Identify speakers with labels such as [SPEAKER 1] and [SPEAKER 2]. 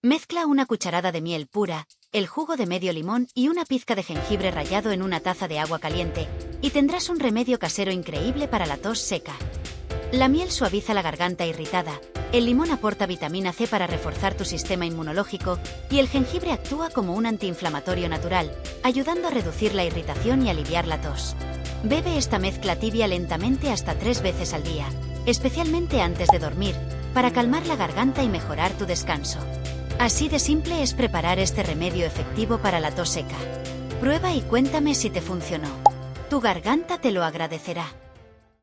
[SPEAKER 1] Mezcla una cucharada de miel pura, el jugo de medio limón y una pizca de jengibre rallado en una taza de agua caliente, y tendrás un remedio casero increíble para la tos seca. La miel suaviza la garganta irritada, el limón aporta vitamina C para reforzar tu sistema inmunológico y el jengibre actúa como un antiinflamatorio natural, ayudando a reducir la irritación y aliviar la tos. Bebe esta mezcla tibia lentamente hasta 3 veces al día, especialmente antes de dormir, para calmar la garganta y mejorar tu descanso. Así de simple es preparar este remedio efectivo para la tos seca. Prueba y cuéntame si te funcionó. Tu garganta te lo agradecerá.